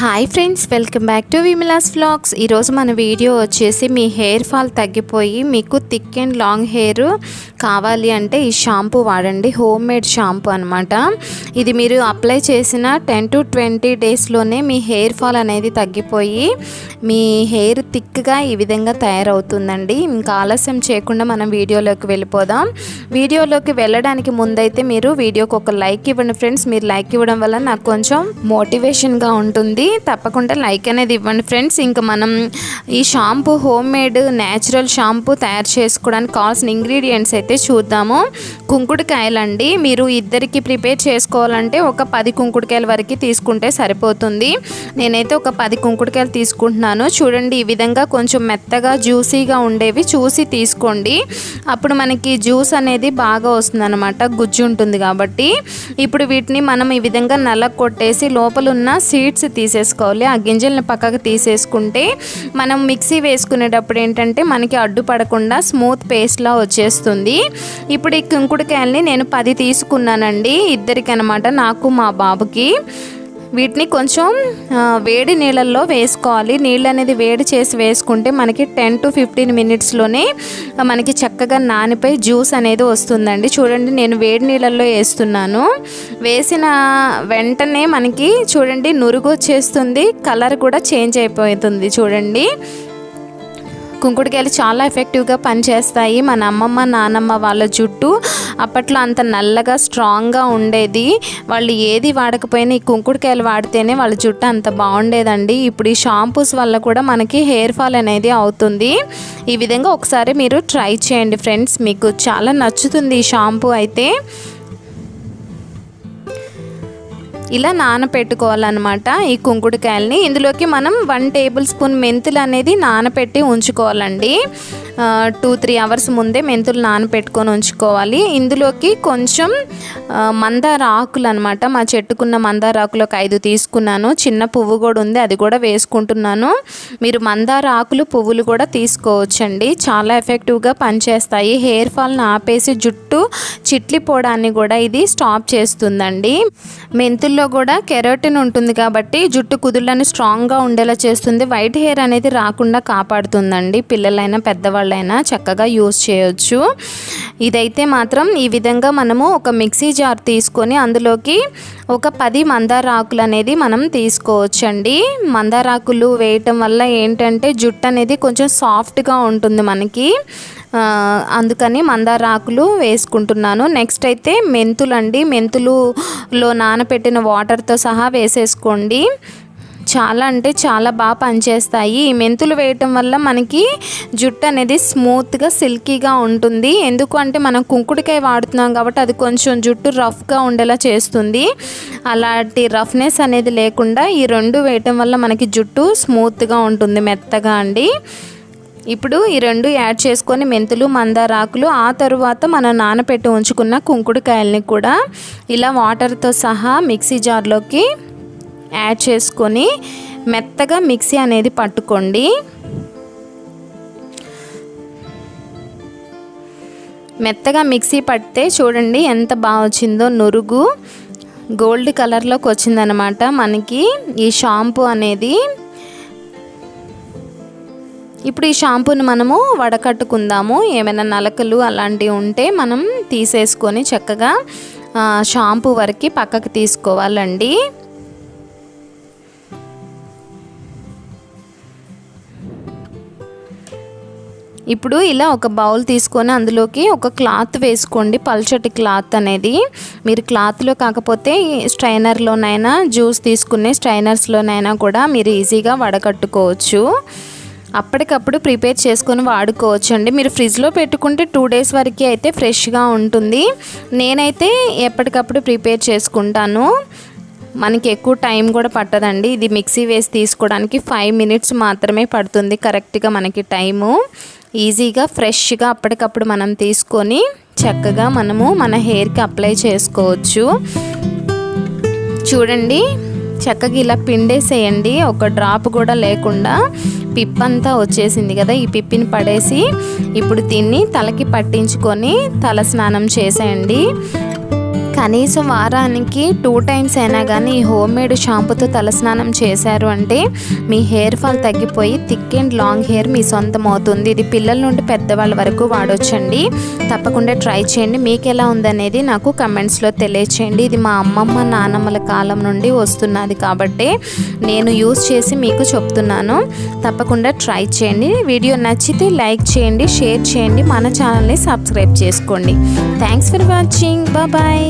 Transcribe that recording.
Hi friends, welcome back to Vimala's vlogs. ఈరోజు మన video వచ్చేసి మీ హెయిర్ ఫాల్ తగ్గిపోయి మీకు థిక్ అండ్ లాంగ్ హెయిర్ కావాలి అంటే ఈ షాంపూ వాడండి. హోమ్ మేడ్ షాంపూ అనమాట. ఇది మీరు అప్లై చేసిన 10 to 20 డేస్లోనే మీ హెయిర్ ఫాల్ అనేది తగ్గిపోయి మీ హెయిర్ థిక్గా ఈ విధంగా తయారవుతుందండి. ఇంకా ఆలస్యం చేయకుండా మనం వీడియోలోకి వెళ్ళిపోదాం. వీడియోలోకి వెళ్ళడానికి ముందైతే మీరు వీడియోకి ఒక లైక్ ఇవ్వండి ఫ్రెండ్స్. మీరు లైక్ ఇవ్వడం వల్ల నాకు కొంచెం మోటివేషన్గా ఉంటుంది. తప్పకుండా లైక్ అనేది ఇవ్వండి ఫ్రెండ్స్. ఇంకా మనం ఈ shampoo home made natural shampoo తయారు చేసుకోవడానికి కావాల్సిన ఇంగ్రీడియంట్స్ అయితే చూద్దాము. కుంకుడుకాయలండి. మీరు ఇద్దరికి ప్రిపేర్ చేసుకోవాలంటే ఒక 10 కుంకుడుకాయల వరకు తీసుకుంటే సరిపోతుంది. నేనైతే ఒక 10 కుంకుడుకాయలు తీసుకుంటున్నాను. చూడండి, ఈ విధంగా కొంచెం మెత్తగా జ్యూసీగా ఉండేవి చూసి తీసుకోండి. అప్పుడు మనకి జ్యూస్ అనేది బాగా వస్తుంది అనమాట, గుజ్జు ఉంటుంది కాబట్టి. ఇప్పుడు వీటిని మనం ఈ విధంగా నల్ల కొట్టేసి లోపల ఉన్న సీడ్స్ తీసేసుకోవాలి. ఆ గింజలను పక్కకు తీసేసుకుంటే మనం మిక్సీ వేసుకునేటప్పుడు ఏంటంటే మనకి అడ్డుపడకుండా స్మూత్ పేస్ట్లా వచ్చేస్తుంది. ఇప్పుడు ఈ కుంకుడుకాయల్ని నేను 10 తీసుకున్నానండి, ఇద్దరికి అనమాట, నాకు మా బాబుకి. వీటిని కొంచెం వేడి నీళ్ళల్లో వేసుకోవాలి. నీళ్ళు అనేది వేడి చేసి వేసుకుంటే మనకి 10 to 15 మినిట్స్లోనే మనకి చక్కగా నానిపోయి జ్యూస్ అనేది వస్తుందండి. చూడండి, నేను వేడి నీళ్ళల్లో వేస్తున్నాను. వేసిన వెంటనే మనకి చూడండి నురుగు వచ్చేస్తుంది, కలర్ కూడా చేంజ్ అయిపోతుంది. చూడండి, కుంకుడుకాయలు చాలా ఎఫెక్టివ్గా పనిచేస్తాయి. మన అమ్మమ్మ నానమ్మ వాళ్ళ జుట్టు అప్పట్లో అంత నల్లగా స్ట్రాంగ్గా ఉండేది. వాళ్ళు ఏది వాడకపోయినా ఈ కుంకుడుకాయలు వాడితేనే వాళ్ళ జుట్టు అంత బాగుండేదండి. ఇప్పుడు ఈ షాంపూస్ వల్ల కూడా మనకి హెయిర్ ఫాల్ అనేది అవుతుంది. ఈ విధంగా ఒకసారి మీరు ట్రై చేయండి ఫ్రెండ్స్, మీకు చాలా నచ్చుతుంది ఈ షాంపూ అయితే. ఇలా నానపెట్టుకోవాలన్నమాట ఈ కుంకుడుకాయలని. ఇందులోకి మనం 1 టేబుల్ స్పూన్ మెంతులు అనేది నానపెట్టి ఉంచుకోవాలండి. 2-3 అవర్స్ ముందే మెంతులు నానపెట్టుకొని ఉంచుకోవాలి. ఇందులోకి కొంచెం మందార ఆకులు అనమాట, మా చెట్టుకున్న మందార ఆకులు ఒక 5 తీసుకున్నాను. చిన్న పువ్వు కూడా ఉంది, అది కూడా వేసుకుంటున్నాను. మీరు మందార ఆకులు పువ్వులు కూడా తీసుకోవచ్చండి. చాలా ఎఫెక్టివ్గా పనిచేస్తాయి. హెయిర్ ఫాల్ని ఆపేసి జుట్టు చిట్లిపోవడాన్ని కూడా ఇది స్టాప్ చేస్తుందండి. మెంతుల్లో కూడా కెరోటిన్ ఉంటుంది కాబట్టి జుట్టు కుదుళ్ళని స్ట్రాంగ్గా ఉండేలా చేస్తుంది. వైట్ హెయిర్ అనేది రాకుండా కాపాడుతుందండి. పిల్లలైనా పెద్దవాళ్ళైనా చక్కగా యూజ్ చేయొచ్చు. ఇదైతే మాత్రం ఈ విధంగా మనము ఒక మిక్సీ జార్ తీసుకొని అందులోకి ఒక 10 మందార ఆకులు అనేది మనం తీసుకోవచ్చండి. మందార ఆకులు వేయటం వల్ల ఏంటంటే జుట్టు అనేది కొంచెం సాఫ్ట్గా ఉంటుంది మనకి, అందుకని మందార ఆకులు వేసుకుంటున్నాను. నెక్స్ట్ అయితే మెంతులు అండి. మెంతులులో నానబెట్టిన వాటర్తో సహా వేసేసుకోండి. చాలా అంటే చాలా బాగా పనిచేస్తాయి. ఈ మెంతులు వేయటం వల్ల మనకి జుట్టు అనేది స్మూత్గా సిల్కీగా ఉంటుంది. ఎందుకు అంటే మనం కుంకుడుకాయ వాడుతున్నాం కాబట్టి అది కొంచెం జుట్టు రఫ్గా ఉండేలా చేస్తుంది. అలాంటి రఫ్నెస్ అనేది లేకుండా ఈ 2 వేయటం వల్ల మనకి జుట్టు స్మూత్గా ఉంటుంది, మెత్తగా అండి. ఇప్పుడు ఈ 2 యాడ్ చేసుకొని మెంతులు మందార ఆకులు, ఆ తరువాత మనం నానపెట్టి ఉంచుకున్న కుంకుడుకాయల్ని కూడా ఇలా వాటర్తో సహా మిక్సీ జార్లోకి యాడ్ చేసుకొని మెత్తగా మిక్సీ అనేది పట్టుకోండి. మెత్తగా మిక్సీ పడితే చూడండి ఎంత బాగా వచ్చిందో, నురుగు గోల్డ్ కలర్లోకి వచ్చిందనమాట మనకి ఈ షాంపూ అనేది. ఇప్పుడు ఈ షాంపూని మనము వడకట్టుకుందాము. ఏమైనా నలకలు అలాంటివి ఉంటే మనం తీసేసుకొని చక్కగా షాంపూ వరకు పక్కకు తీసుకోవాలండి. ఇప్పుడు ఇలా ఒక బౌల్ తీసుకొని అందులోకి ఒక క్లాత్ వేసుకోండి, పల్చటి క్లాత్ అనేది. మీరు క్లాత్లో కాకపోతే స్ట్రైనర్లోనైనా, జ్యూస్ తీసుకునే స్ట్రైనర్స్లోనైనా కూడా మీరు ఈజీగా వడకట్టుకోవచ్చు. అప్పటికప్పుడు ప్రిపేర్ చేసుకొని వాడుకోవచ్చు అండి. మీరు ఫ్రిడ్జ్లో పెట్టుకుంటే 2 డేస్ వరకు అయితే ఫ్రెష్గా ఉంటుంది. నేనైతే ఎప్పటికప్పుడు ప్రిపేర్ చేసుకుంటాను. మనకి ఎక్కువ టైం కూడా పట్టదండి. ఇది మిక్సీ వేసి తీసుకోవడానికి 5 మినిట్స్ మాత్రమే పడుతుంది కరెక్ట్గా మనకి టైము. ఈజీగా ఫ్రెష్గా అప్పటికప్పుడు మనం తీసుకొని చక్కగా మనము మన హెయిర్కి అప్లై చేసుకోవచ్చు. చూడండి, చక్కగా ఇలా పిండేసేయండి, ఒక డ్రాప్ కూడా లేకుండా. పిప్పంతా వచ్చేసింది కదా, ఈ పిప్పిని పడేసి ఇప్పుడు దీన్ని తలకి పట్టించుకొని తల స్నానం చేసేయండి. కనీసం వారానికి 2 టైమ్స్ అయినా కానీ ఈ హోమ్ మేడ్ షాంపూతో తలస్నానం చేశారు అంటే మీ హెయిర్ ఫాల్ తగ్గిపోయి థిక్ అండ్ లాంగ్ హెయిర్ మీ సొంతం అవుతుంది. ఇది పిల్లల నుండి పెద్దవాళ్ళ వరకు వాడొచ్చండి. తప్పకుండా ట్రై చేయండి. మీకు ఎలా ఉందనేది నాకు కమెంట్స్లో తెలియచేయండి. ఇది మా అమ్మమ్మ నాన్నమ్మల కాలం నుండి వస్తున్నది కాబట్టి నేను యూస్ చేసి మీకు చెప్తున్నాను. తప్పకుండా ట్రై చేయండి. వీడియో నచ్చితే లైక్ చేయండి, షేర్ చేయండి, మన ఛానల్ని సబ్స్క్రైబ్ చేసుకోండి. Thanks for watching. బాయ్.